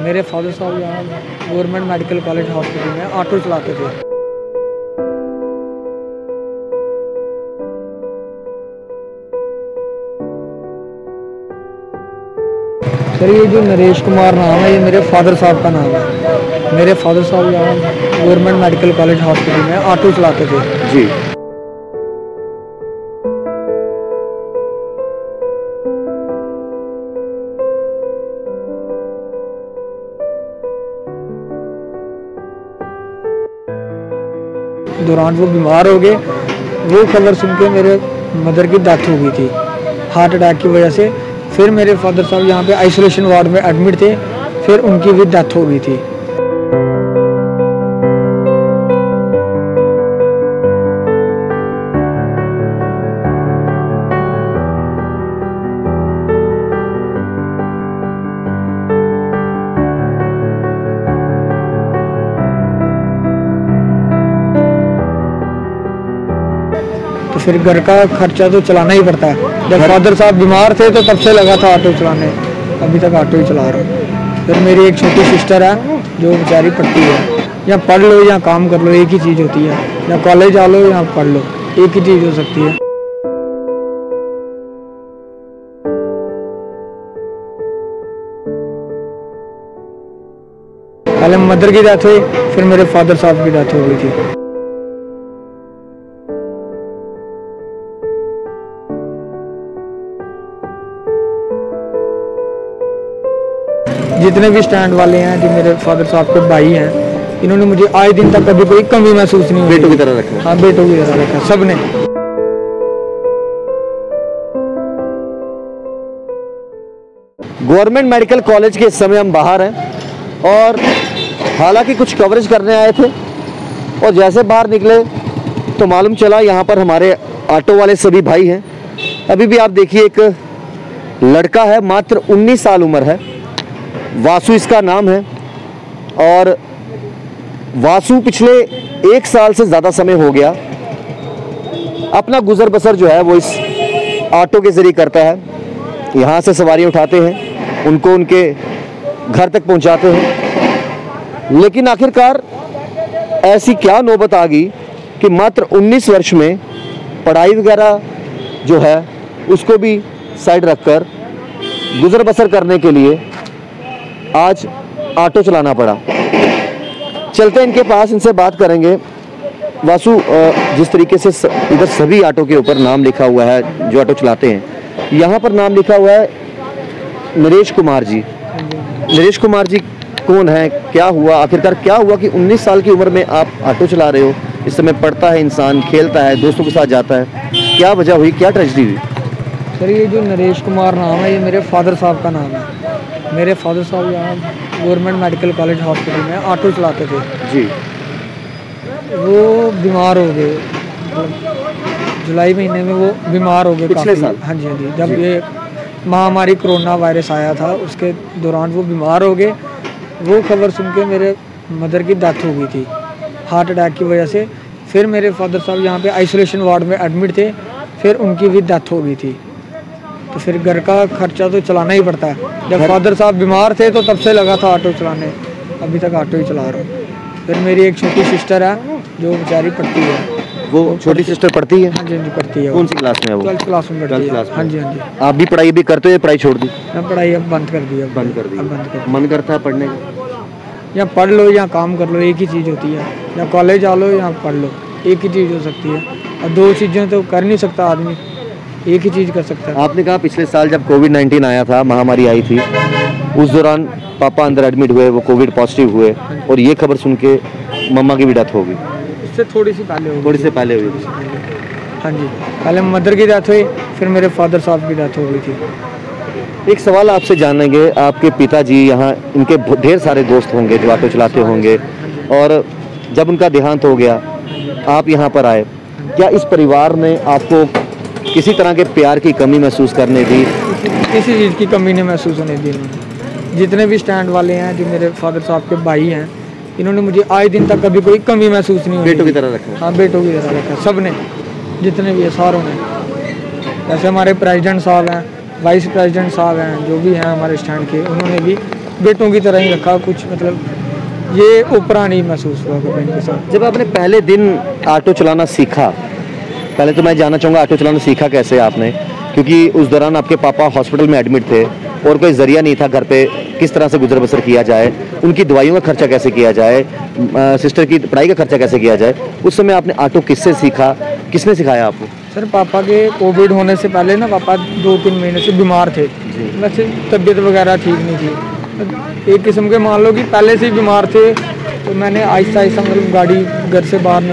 मेरे फादर साहब यहाँ गवर्नमेंट मेडिकल कॉलेज हॉस्पिटल में ऑटो चलाते थे। सर ये जो नरेश कुमार नाम है, ये मेरे फादर साहब का नाम है। मेरे फादर साहब यहाँ गवर्नमेंट मेडिकल कॉलेज हॉस्पिटल में ऑटो चलाते थे जी। दौरान वो बीमार हो गए। वो खबर सुन के मेरे मदर की डेथ हो गई थी हार्ट अटैक की वजह से। फिर मेरे फादर साहब यहाँ पे आइसोलेशन वार्ड में एडमिट थे, फिर उनकी भी डेथ हो गई थी। तो फिर घर का खर्चा तो चलाना ही पड़ता है। जब फादर साहब बीमार थे तो तब से लगा था ऑटो चलाने, अभी तक ऑटो ही चला रहा हूँ। फिर मेरी एक छोटी सिस्टर है जो बेचारी पढ़ती है। या पढ़ लो या काम कर लो, एक ही चीज़ होती है। या कॉलेज आ लो या पढ़ लो, एक ही चीज़ हो सकती है। पहले मदर की डेथ हुई, फिर मेरे फादर साहब की डेथ हो गई थी। जितने भी स्टैंड वाले हैं, जो मेरे फादर साहब के भाई हैं, इन्होंने मुझे आज दिन तक कभी कोई कमी महसूस नहीं हुई। बेटों की तरह रखा। हाँ, बेटों की तरह रखा सबने। गवर्नमेंट मेडिकल कॉलेज के इस समय हम बाहर हैं और हालांकि कुछ कवरेज करने आए थे और जैसे बाहर निकले तो मालूम चला यहाँ पर हमारे ऑटो वाले सभी भाई हैं। अभी भी आप देखिए, एक लड़का है, मात्र 19 साल उम्र है, वासु इसका नाम है। और वासु पिछले 1 साल से ज़्यादा समय हो गया अपना गुजर बसर जो है वो इस ऑटो के ज़रिए करता है। यहाँ से सवारी उठाते हैं, उनको उनके घर तक पहुँचाते हैं। लेकिन आखिरकार ऐसी क्या नौबत आ गई कि मात्र 19 वर्ष में पढ़ाई वगैरह जो है उसको भी साइड रखकर गुजर बसर करने के लिए आज ऑटो चलाना पड़ा। चलते इनके पास, इनसे बात करेंगे। वासु, जिस तरीके से इधर सभी ऑटो के ऊपर नाम लिखा हुआ है जो ऑटो चलाते हैं, यहाँ पर नाम लिखा हुआ है नरेश कुमार जी। नरेश कुमार जी कौन है, क्या हुआ, आखिरकार क्या हुआ कि 19 साल की उम्र में आप ऑटो चला रहे हो? इस समय पढ़ता है इंसान, खेलता है, दोस्तों के साथ जाता है, क्या वजह हुई, क्या ट्रेजेडी हुई? सर ये जो नरेश कुमार नाम है, ये मेरे फादर साहब का नाम है। मेरे फादर साहब यहाँ गवर्नमेंट मेडिकल कॉलेज हॉस्पिटल में ऑटो चलाते थे जी। वो बीमार हो गए, मतलब जुलाई महीने में वो बीमार हो गए पिछले साल। हाँ जी, हाँ जी। जब ये महामारी कोरोना वायरस आया था उसके दौरान वो बीमार हो गए। वो खबर सुन के मेरे मदर की डेथ हो गई थी हार्ट अटैक की वजह से। फिर मेरे फादर साहब यहाँ पे आइसोलेशन वार्ड में एडमिट थे, फिर उनकी भी डेथ हो गई थी। तो फिर घर का खर्चा तो चलाना ही पड़ता है। जब फादर साहब बीमार थे तो तब से लगा था ऑटो चलाने, अभी तक ऑटो ही चला रहा हूँ। फिर मेरी एक छोटी सिस्टर है जो बेचारी पढ़ती है। वो छोटी सिस्टर पढ़ती है? हाँ जी, हाँ जी, पढ़ती है। कौन सी क्लास में है वो? 12th क्लास में पढ़ती है। हाँ जी, हाँ जी। आप भी पढ़ाई भी करते हो, पढ़ाई छोड़ दी? मैं पढ़ाई अब बंद कर दी। बंद कर दी। अब बंद कर। मन करता है पढ़ने का? या पढ़ लो या काम कर लो, एक ही चीज़ होती है। या कॉलेज आ लो या पढ़ लो, एक ही चीज़ हो सकती है। और दो चीज़ें तो कर नहीं सकता आदमी, एक ही चीज़ कर सकता है। आपने कहा पिछले साल जब कोविड-19 आया था, महामारी आई थी, उस दौरान पापा अंदर एडमिट हुए, वो कोविड पॉजिटिव हुए और ये खबर सुन के मम्मा की भी डेथ हो गई। इससे थोड़ी सी पहले हुई। थोड़ी से पहले हुई थी। हाँ जी, पहले मदर की डेथ हुई, फिर मेरे फादर साहब की डेथ हो गई थी। एक सवाल आपसे जानेंगे, आपके पिताजी यहाँ, इनके ढेर सारे दोस्त होंगे जो ऑटो चलाते होंगे, और जब उनका देहांत हो गया आप यहाँ पर आए, क्या इस परिवार ने आपको किसी तरह के प्यार की कमी महसूस करने दी? किसी चीज़ की कमी नहीं महसूस होने दी इन्होंने। जितने भी स्टैंड वाले हैं, जो मेरे फादर साहब के भाई हैं, इन्होंने मुझे आज दिन तक कभी कोई कमी महसूस नहीं हुई। बेटों की तरह रखा। हाँ, बेटों की तरह रखा सबने, जितने भी है सारों ने। जैसे हमारे प्रेसिडेंट साहब हैं, वाइस प्रेसिडेंट साहब हैं, जो भी हैं हमारे स्टैंड के, उन्होंने भी बेटों की तरह ही रखा, कुछ मतलब ये ऊपरा नहीं महसूस हुआ कभी इनके साथ। जब आपने पहले दिन ऑटो चलाना सीखा, पहले तो मैं जानना चाहूँगा ऑटो चलाना सीखा कैसे आपने, क्योंकि उस दौरान आपके पापा हॉस्पिटल में एडमिट थे और कोई ज़रिया नहीं था घर पे किस तरह से गुजर बसर किया जाए, उनकी दवाइयों का खर्चा कैसे किया जाए, सिस्टर की पढ़ाई का खर्चा कैसे किया जाए। उस समय आपने ऑटो किससे सीखा, किसने सिखाया आपको? सर पापा के कोविड होने से पहले ना पापा 2-3 महीने से बीमार थे, वैसे तबीयत वगैरह ठीक नहीं थी, एक किस्म के मान लो कि पहले से ही बीमार थे। तो मैंने आहिस्ता आहिस्ता मतलब गाड़ी घर से बाहर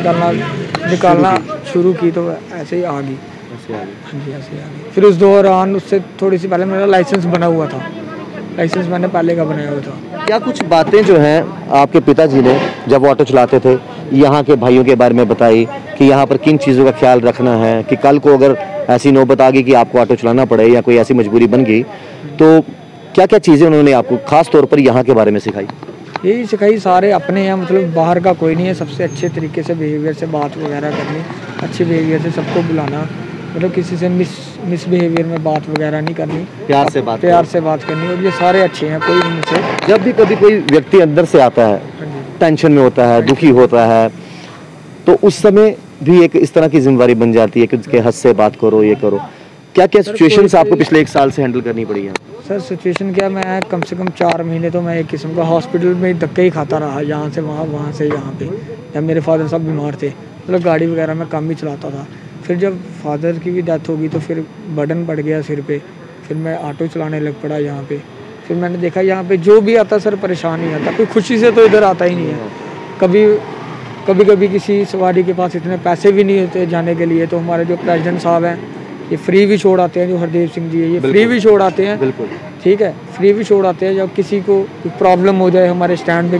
निकालना शुरू की, तो ऐसे ही आ गई। हाँ जी, ऐसे ही आ गई। फिर उस दौरान उससे थोड़ी सी पहले मेरा लाइसेंस बना हुआ था, लाइसेंस मैंने पहले का बनाया हुआ था। क्या कुछ बातें जो हैं आपके पिताजी ने जब वो ऑटो चलाते थे यहाँ के भाइयों के बारे में बताई कि यहाँ पर किन चीज़ों का ख्याल रखना है, कि कल को अगर ऐसी नौबत आ गई कि आपको ऑटो चलाना पड़े या कोई ऐसी मजबूरी बन गई, तो क्या क्या चीज़ें उन्होंने आपको खास तौर पर यहाँ के बारे में सिखाई? यही सिखाई, सारे अपने हैं, मतलब बाहर का कोई नहीं है, सबसे अच्छे तरीके से बिहेवियर से बात वगैरह करनी, अच्छे बिहेवियर से सबको बुलाना, मतलब किसी से मिसबिहेवियर में बात वगैरह नहीं करनी, प्यार से बात करनी, और ये सारे अच्छे हैं, कोई इनसे। जब भी कभी कोई व्यक्ति अंदर से आता है, टेंशन में होता है, दुखी होता है, तो उस समय भी एक इस तरह की जिम्मेदारी बन जाती है कि उसके हद से बात करो, ये करो। क्या क्या सिचुएशंस आपको पिछले 1 साल से हैंडल करनी पड़ी है? सर सिचुएशन क्या, मैं कम से कम 4 महीने तो मैं एक किस्म का हॉस्पिटल में धक्के ही खाता रहा, यहाँ से वहाँ, वहाँ से यहाँ पे। जब मेरे फादर साहब बीमार थे, मतलब गाड़ी वगैरह में कम ही चलाता था। फिर जब फादर की भी डेथ होगी तो फिर बर्डन बढ़ गया सिर पे, फिर मैं ऑटो चलाने लग पड़ा यहाँ पे। फिर मैंने देखा यहाँ पे जो भी आता सर परेशान ही आता, कोई खुशी से तो इधर आता ही नहीं है। कभी किसी सवारी के पास इतने पैसे भी नहीं होते जाने के लिए, तो हमारे जो प्रेसिडेंट साहब हैं ये फ्री भी छोड़ आते हैं, जो हरदेव सिंह जी है ये फ्री भी छोड़ आते हैं। बिल्कुल ठीक है, फ्री भी छोड़ आते हैं। जब किसी को प्रॉब्लम हो जाए हमारे स्टैंड पे,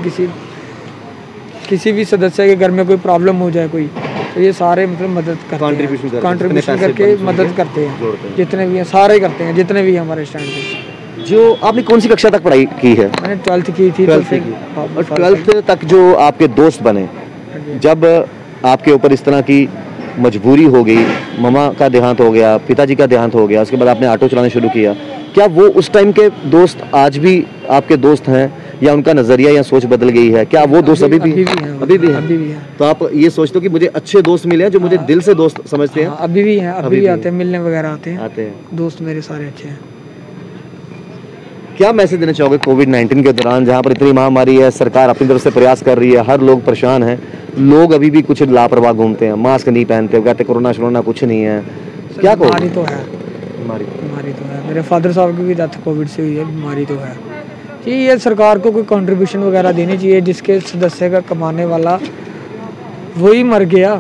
किसी भी सदस्य के घर में कोई प्रॉब्लम हो जाए कोई, तो ये सारे मतलब मदद करते हैं, कंट्रीब्यूशन करके मदद करते हैं, जितने भी हैं सारे करते हैं, जितने भी हैं हमारे स्टैंड पे। जो आपने कौन सी कक्षा तक पढ़ाई की है? मैंने 12th की थी। तो फिर 12th तक जो आपके दोस्त बने, जब आपके ऊपर इस तरह की मजबूरी हो गई, मम्मा का देहांत हो गया, पिताजी का देहांत हो गया, उसके बाद आपने ऑटो चलाना शुरू किया, क्या वो उस टाइम के दोस्त आज भी आपके दोस्त हैं या उनका नजरिया या सोच बदल गई है? क्या वो दोस्त अभी भी हैं? तो आप ये सोचते हो कि मुझे अच्छे दोस्त मिले हैं जो मुझे दिल से दोस्त समझते हैं? अभी भी हैं, अभी भी आते हैं, मिलने वगैरह आते हैं दोस्त मेरे सारे अच्छे हैं। क्या मैसेज देना चाहोगे कोविड-19 के दौरान, जहाँ पर इतनी महामारी है, सरकार अपनी तरफ से प्रयास कर रही है, हर लोग परेशान हैं, लोग अभी भी कुछ लापरवाह घूमते हैं, मास्क नहीं पहनते, कहते कोरोना कुछ नहीं है, क्या कहो? बीमारी तो है, बीमारी तो है। मेरे फादर साहब की भी डेथ कोविड से हुई है, बीमारी तो है जी। ये सरकार को कोई कंट्रीब्यूशन वगैरह देनी चाहिए, जिसके सदस्य का कमाने वाला वही मर गया,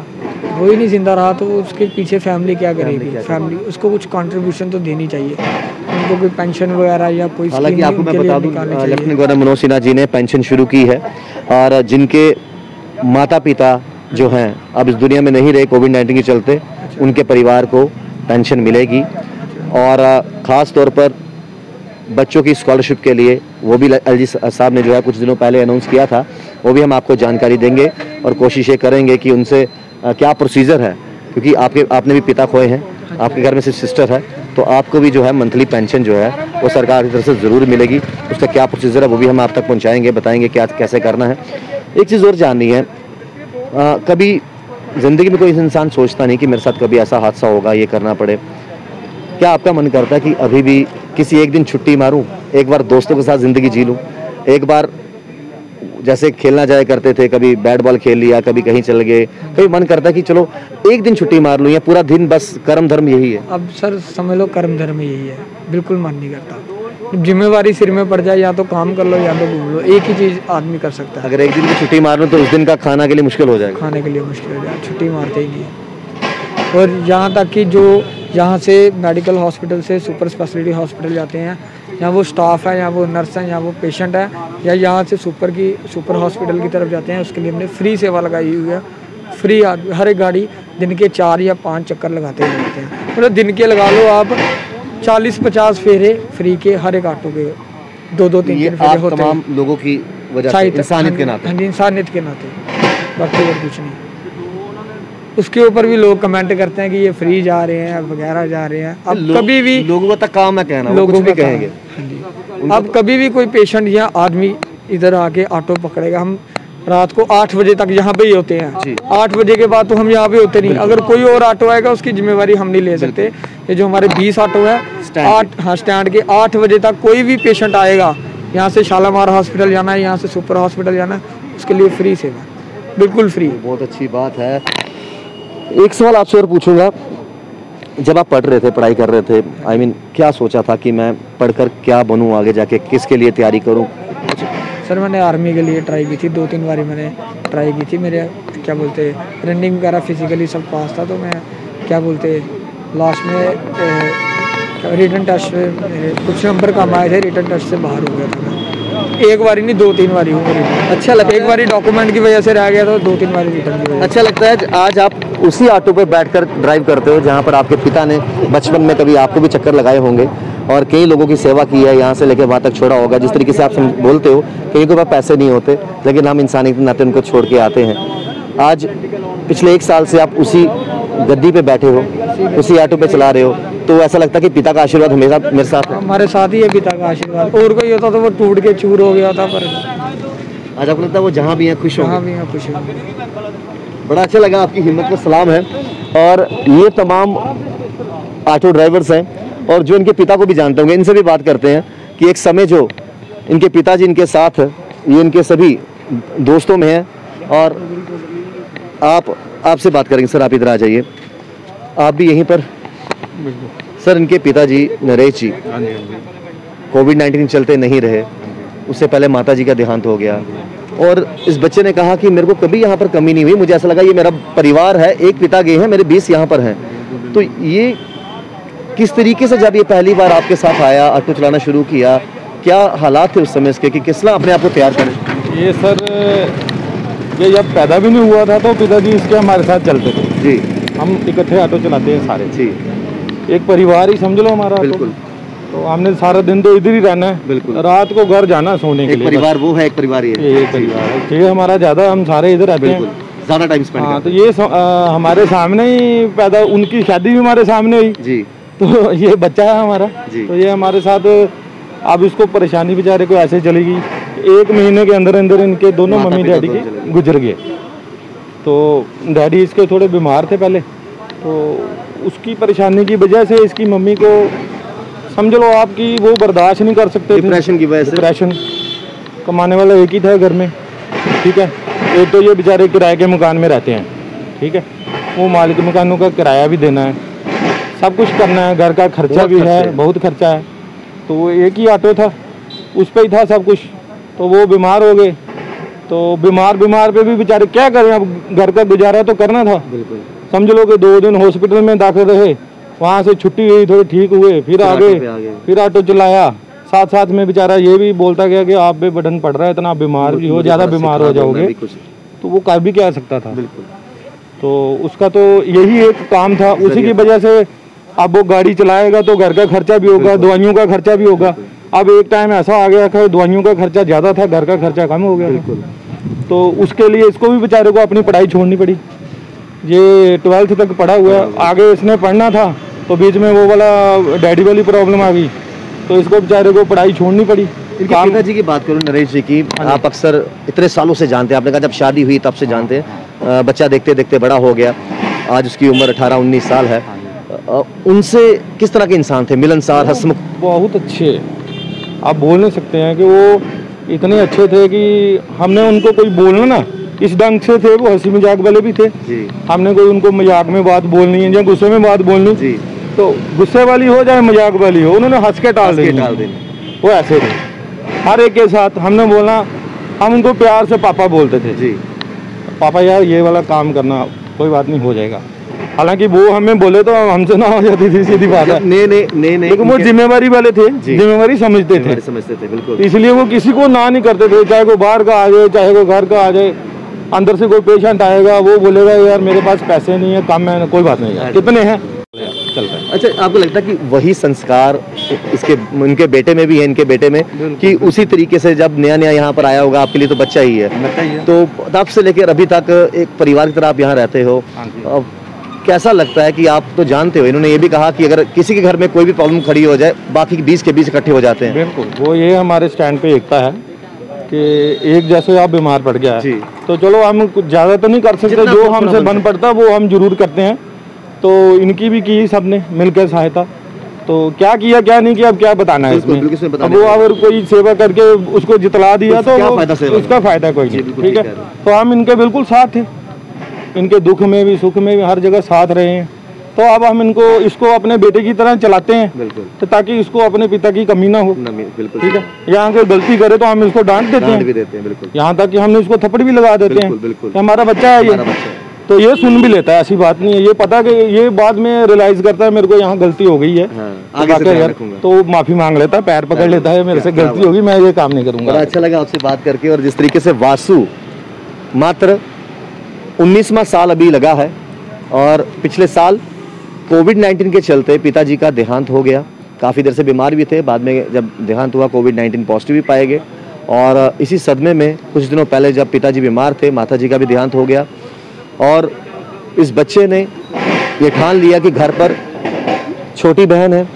वही नहीं जिंदा रहा, तो उसके पीछे फैमिली क्या करेगी? फैमिली उसको कुछ कंट्रीब्यूशन तो देनी चाहिए, उनको कोई पेंशन वगैरह या कोई। हालांकि आपको मैं बता दूं, लेफ्टिनेंट गवर्नर मनोज सिन्हा जी ने पेंशन शुरू की है, और जिनके माता पिता जो हैं अब इस दुनिया में नहीं रहे कोविड-19 के चलते, उनके परिवार को पेंशन मिलेगी। और ख़ास तौर पर बच्चों की स्कॉलरशिप के लिए वो भी एलजी साहब ने जो है कुछ दिनों पहले अनाउंस किया था, वो भी हम आपको जानकारी देंगे और कोशिश ये करेंगे कि उनसे क्या प्रोसीजर है, क्योंकि आपने भी पिता खोए हैं, आपके घर में सिर्फ सिस्टर है, तो आपको भी जो है मंथली पेंशन जो है वो सरकार की तरफ से ज़रूर मिलेगी। उसका क्या प्रोसीजर है वो भी हम आप तक पहुंचाएंगे, बताएंगे क्या कैसे करना है। एक चीज़ और जाननी है, कभी ज़िंदगी में कोई इंसान सोचता नहीं कि मेरे साथ कभी ऐसा हादसा होगा, ये करना पड़े। क्या आपका मन करता है कि अभी भी किसी एक दिन छुट्टी मारूं, एक बार दोस्तों के साथ ज़िंदगी जी लूं, एक बार जैसे खेलना जाया करते थे, कभी बैट बॉल खेल लिया, कभी कहीं चल गए, कभी मन करता है कि चलो एक दिन छुट्टी मार लूं, या पूरा दिन बस कर्म धर्म यही है? अब सर समझ लो कर्म धर्म यही है, बिल्कुल मन नहीं करता। जिम्मेवारी सिर में पड़ जाए, या तो काम कर लो या तो घूम लो, एक ही चीज़ आदमी कर सकता है। अगर एक दिन की छुट्टी मार लो तो उस दिन का खाना के लिए मुश्किल हो जाएगा, खाने के लिए मुश्किल हो जाएगा, छुट्टी मारते ही नहीं है। और यहाँ तक कि जो यहाँ से मेडिकल हॉस्पिटल से सुपर स्पेशलिटी हॉस्पिटल जाते हैं, या वो स्टाफ है, या वो नर्स है, या वो पेशेंट है, या यहाँ से सुपर हॉस्पिटल की तरफ जाते हैं, उसके लिए हमने फ्री सेवा लगाई हुई है। फ्री हर एक गाड़ी दिन के 4 या 5 चक्कर लगाते ही रहते हैं, मतलब दिन के लगा लो आप 40-50 फेरे फ्री के, हर एक ऑटो के 2-2, 3-3 फेरे होते हैं। तमाम लोगों की वजह से, इंसानियत के नाते। हाँ जी, इंसानियत के नाते, बाकी और कुछ नहीं। उसके ऊपर भी लोग कमेंट करते हैं कि ये फ्री जा रहे हैं वगैरह जा रहे हैं। अब कभी भी लोगों का काम है कहना, वो लोगों कुछ भी का कहेंगे। हाँ जी। अब कभी भी कोई पेशेंट या आदमी इधर आके ऑटो पकड़ेगा, हम रात को 8 बजे तक यहाँ पे ही होते हैं। 8 बजे के बाद तो हम यहाँ पे होते नहीं। अगर कोई और ऑटो आएगा उसकी जिम्मेवारी हम नहीं ले सकते। ये जो हमारे 20 ऑटो है 8 हाँ स्टैंड के 8 बजे तक कोई भी पेशेंट आएगा, यहाँ से शालामार हॉस्पिटल जाना है, यहाँ से सुपर हॉस्पिटल जाना है, उसके लिए फ्री सेवा, बिल्कुल फ्री। बहुत अच्छी बात है। एक सवाल आपसे और पूछूंगा, जब आप पढ़ रहे थे, पढ़ाई कर रहे थे, I mean, क्या सोचा था कि मैं पढ़कर क्या बनूं, आगे जाके किसके लिए तैयारी करूं? सर मैंने आर्मी के लिए ट्राई की थी, 2-3 बारी मैंने ट्राई की थी। मेरे क्या बोलते रनिंग वगैरह फिजिकली सब पास था, तो मैं क्या बोलते लास्ट में रिटन टेस्ट में मेरे कुछ नंबर कम आए थे, रिटन टेस्ट से बाहर हो गया था मैं। एक बारी नहीं 2-3 बारी हुआ। अच्छा लगता है, एक बारी डॉक्यूमेंट की वजह से रह गया था, 2-3 बारी रिटर्न की वजह से। अच्छा लगता है आज आप उसी ऑटो पे बैठकर ड्राइव करते हो जहां पर आपके पिता ने बचपन में कभी आपको भी चक्कर लगाए होंगे और कई लोगों की सेवा की है, यहाँ से लेकर वहाँ तक छोड़ा होगा। जिस तरीके से आप बोलते हो कई के पास पैसे नहीं होते, लेकिन हम इंसानी के नाते उनको छोड़ के आते हैं। आज पिछले 1 साल से आप उसी गद्दी पे बैठे हो, उसी ऑटो पे चला रहे हो, तो ऐसा लगता है कि पिता का आशीर्वाद हमेशा मेरे साथ है। हमारे साथ ही है पिता का आशीर्वाद। और कोई होता तो वो टूट के चूर हो गया था, पर आज आपको लगता है वो जहाँ भी है खुश जहाँ होंगे? भी है खुश है। बड़ा अच्छा लगा, आपकी हिम्मत को सलाम है। और ये तमाम ऑटो ड्राइवर्स हैं और जो इनके पिता को भी जानते होंगे, इनसे भी बात करते हैं कि एक समय जो इनके पिताजी इनके साथ है, ये इनके सभी दोस्तों में है। और आपसे बात करेंगे। सर आप इधर आ जाइए, आप भी यहीं पर। सर इनके पिताजी नरेश जी कोविड-19 चलते नहीं रहे, उससे पहले माताजी का देहांत हो गया और इस बच्चे ने कहा कि मेरे को कभी यहाँ पर कमी नहीं हुई, मुझे ऐसा लगा ये मेरा परिवार है, एक पिता गए हैं, मेरे 20 यहाँ पर हैं। तो ये किस तरीके से जब ये पहली बार आपके साथ आया, ऑटो चलाना शुरू किया, क्या हालात थे उस समय इसके कि किस तरह अपने आप को तैयार करें? ये सर ये जब पैदा भी नहीं हुआ था तो पिताजी इसके हमारे साथ चलते थे जी। हम इकट्ठे ऑटो चलाते हैं सारे जी। एक परिवार ही समझ लो हमारा। बिल्कुल। तो हमने सारा दिन तो इधर ही रहना है, बिल्कुल। रात को घर जाना सोने के लिए। परिवार वो है, एक परिवार ही है। एक परिवार है, ये हमारा ज्यादा, हम सारे इधर रहते हैं, ज्यादा टाइम स्पेंड। हाँ, तो ये हमारे सामने ही पैदा, उनकी शादी भी हमारे सामने हुई जी। तो ये बच्चा है हमारा जी। तो ये हमारे साथ। अब इसको परेशानी बेचारे को ऐसे चलेगी, 1 महीने के अंदर अंदर इनके दोनों मम्मी डैडी के गुजर गए। तो डैडी इसके थोड़े बीमार थे पहले, तो उसकी परेशानी की वजह से इसकी मम्मी को समझ लो आपकी वो बर्दाश्त नहीं कर सकते थे, डिप्रेशन की वजह से। डिप्रेशन। कमाने वाला एक ही था घर में, ठीक है। एक तो ये बेचारे किराए के मकान में रहते हैं, ठीक है, वो मालिक मकानों का किराया भी देना है, सब कुछ करना है, घर का खर्चा भी है, बहुत खर्चा है। तो वो एक ही ऑटो था, उस पर ही था सब कुछ। तो वो बीमार हो गए, तो बीमार पे भी बेचारे क्या करें, अब घर का गुजारा तो करना था। बिल्कुल। समझ लो कि 2 दिन हॉस्पिटल में दाखिल रहे, वहाँ से छुट्टी हुई, थोड़े ठीक हुए, फिर आ गए, फिर ऑटो चलाया। साथ में बेचारा ये भी बोलता गया कि आप पे बटन पड़ रहा है, इतना बीमार भी हो, ज़्यादा बीमार हो जाओगे, तो वो कर भी क्या सकता था। बिल्कुल। तो उसका तो यही एक काम था, उसी की वजह से अब वो गाड़ी चलाएगा तो घर का खर्चा भी होगा, दवाइयों का खर्चा भी होगा। अब एक टाइम ऐसा आ गया कि दवाइयों का खर्चा ज़्यादा था, घर का खर्चा कम हो गया। बिल्कुल। तो उसके लिए इसको भी बेचारे को अपनी पढ़ाई छोड़नी पड़ी। ये 12th तक पढ़ा हुआ है, आगे इसने पढ़ना था, तो बीच में वो वाला डैडी वाली प्रॉब्लम आ गई, तो इसको बेचारे को पढ़ाई छोड़नी पड़ी। इनके पिताजी की बात करूं नरेश जी की, आप अक्सर इतने सालों से जानते हैं, आपने कहा जब शादी हुई तब से जानते हैं, बच्चा देखते देखते बड़ा हो गया, आज उसकी उम्र 18-19 साल है। उनसे किस तरह के इंसान थे? मिलनसार, हंसमुख? बहुत अच्छे, आप बोल नहीं सकते हैं कि वो इतने अच्छे थे कि हमने उनको कोई बोलना ना इस ढंग से थे, वो हंसी मजाक वाले भी थे जी। हमने कोई उनको मजाक में बात बोलनी है या गुस्से में बात बोलनी जी, तो गुस्से वाली हो चाहे मजाक वाली हो, उन्होंने हंस के टाल देनी। वो ऐसे थे हर एक के साथ। हमने बोलना, हम उनको प्यार से पापा बोलते थे जी, पापा यार ये वाला काम करना, कोई बात नहीं, हो जाएगा। हालांकि वो हमें बोले तो हमसे ना हो जाती थी, सीधी बात है। नहीं, लेकिन वो जिम्मेवारी वाले थे, जिम्मेवारी समझते थे बिल्कुल। इसलिए वो किसी को ना नहीं करते थे, चाहे वो बाहर का आ जाए, चाहे वो घर का आ जाए। अंदर से कोई पेशेंट आएगा, वो बोलेगा यार मेरे पास पैसे नहीं है, कम है, कोई बात नहीं है, कितने हैं चल रहा है। अच्छा, आपको लगता है कि वही संस्कार इसके उनके बेटे में भी है, इनके बेटे में, कि उसी तरीके से जब नया नया यहाँ पर आया होगा, आपके लिए तो बच्चा ही है, तो तब से लेकर अभी तक एक परिवार की तरह आप यहाँ रहते हो, कैसा लगता है कि आप तो जानते हो, इन्होंने ये भी कहा कि अगर किसी के घर में कोई भी प्रॉब्लम खड़ी हो जाए, बाकी 20 के 20 इकट्ठे हो जाते हैं। बिल्कुल, वो ये हमारे स्टैंड पे एकता है कि एक जैसे आप बीमार पड़ गया है तो चलो हम कुछ ज़्यादा तो नहीं कर सकते, जो हमसे बन पड़ता वो हम जरूर करते हैं। तो इनकी भी की सबने मिलकर सहायता, तो क्या किया क्या नहीं किया अब क्या बताना है इसमें। अब वो अगर कोई सेवा करके उसको जितला दिया तो उसका फायदा कोई नहीं, ठीक है। तो हम इनके बिल्कुल साथ थे, इनके दुख में भी सुख में भी हर जगह साथ रहे हैं। तो अब हम इसको अपने बेटे की तरह चलाते हैं, तो ताकि इसको अपने पिता की कमी ना हो, ठीक है। यहाँ कोई गलती करे तो हम इसको डांट देते हैं, यहाँ तक कि हमने इसको थप्पड़ भी लगा देते हैं कि हमारा बच्चा है ये, तो ये सुन भी लेता है, ऐसी बात नहीं है। ये पता कि ये बाद में रियलाइज करता है मेरे को यहाँ गलती हो गई है, तो माफी मांग लेता है, पैर पकड़ लेता है, मेरे से गलती होगी, मैं ये काम नहीं करूंगा। अच्छा लगा आपसे बात करके। और जिस तरीके से वासु मात्र 19वां साल अभी लगा है, और पिछले साल कोविड-19 के चलते पिताजी का देहांत हो गया। काफ़ी देर से बीमार भी थे, बाद में जब देहांत हुआ कोविड-19 पॉजिटिव भी पाए गए, और इसी सदमे में कुछ दिनों पहले जब पिताजी बीमार थे, माताजी का भी देहांत हो गया। और इस बच्चे ने ये ठान लिया कि घर पर छोटी बहन है,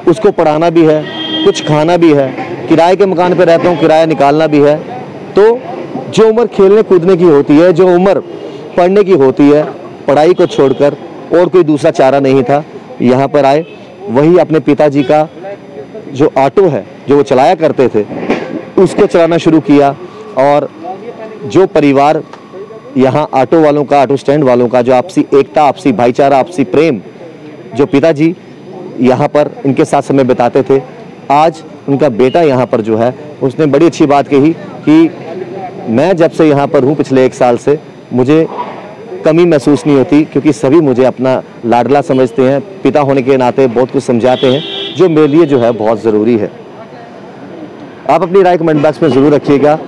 उसको पढ़ाना भी है, कुछ खाना भी है, किराए के मकान पर रहता हूँ, किराया निकालना भी है। तो जो उम्र खेलने कूदने की होती है, जो उम्र पढ़ने की होती है, पढ़ाई को छोड़कर और कोई दूसरा चारा नहीं था। यहाँ पर आए, वही अपने पिताजी का जो ऑटो है जो वो चलाया करते थे, उसको चलाना शुरू किया। और जो परिवार यहाँ ऑटो वालों का, ऑटो स्टैंड वालों का, जो आपसी एकता, आपसी भाईचारा, आपसी प्रेम, जो पिताजी यहाँ पर इनके साथ समय बिताते थे, आज उनका बेटा यहाँ पर जो है, उसने बड़ी अच्छी बात कही कि मैं जब से यहाँ पर हूँ पिछले 1 साल से, मुझे कमी महसूस नहीं होती, क्योंकि सभी मुझे अपना लाडला समझते हैं, पिता होने के नाते बहुत कुछ समझाते हैं, जो मेरे लिए जो है बहुत ज़रूरी है। आप अपनी राय कमेंट बॉक्स में ज़रूर रखिएगा।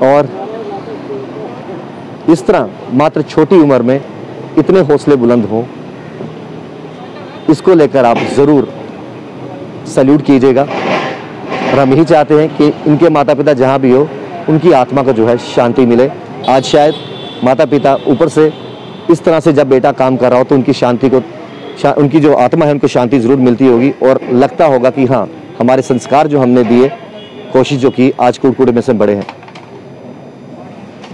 और इस तरह मात्र छोटी उम्र में इतने हौसले बुलंद हों, इसको लेकर आप ज़रूर सैल्यूट कीजिएगा। और हम यही चाहते हैं कि इनके माता पिता जहाँ भी हो, उनकी आत्मा को जो है शांति मिले। आज शायद माता पिता ऊपर से इस तरह से जब बेटा काम कर रहा हो तो उनकी शांति को, उनकी जो आत्मा है उनको शांति ज़रूर मिलती होगी, और लगता होगा कि हाँ, हमारे संस्कार जो हमने दिए, कोशिश जो की, आज कूड़े में से बड़े हैं।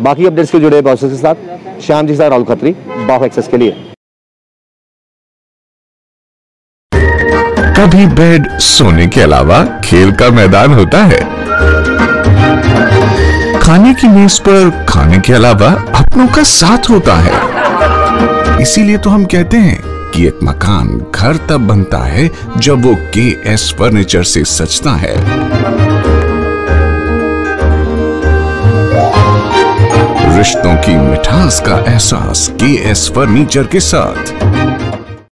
बाकी अपडेट्स के जुड़े बॉसेस के साथ श्याम जी, साथ राहुल खत्री, बाहो एक्सेस के लिए। कभी बेड सोने के अलावा खेल का मैदान होता है, खाने की मेज पर खाने के अलावा अपनों का साथ होता है। इसीलिए तो हम कहते हैं कि एक मकान घर तब बनता है जब वो KS फर्नीचर से सजता है। रिश्तों की मिठास का एहसास KS फर्नीचर के साथ।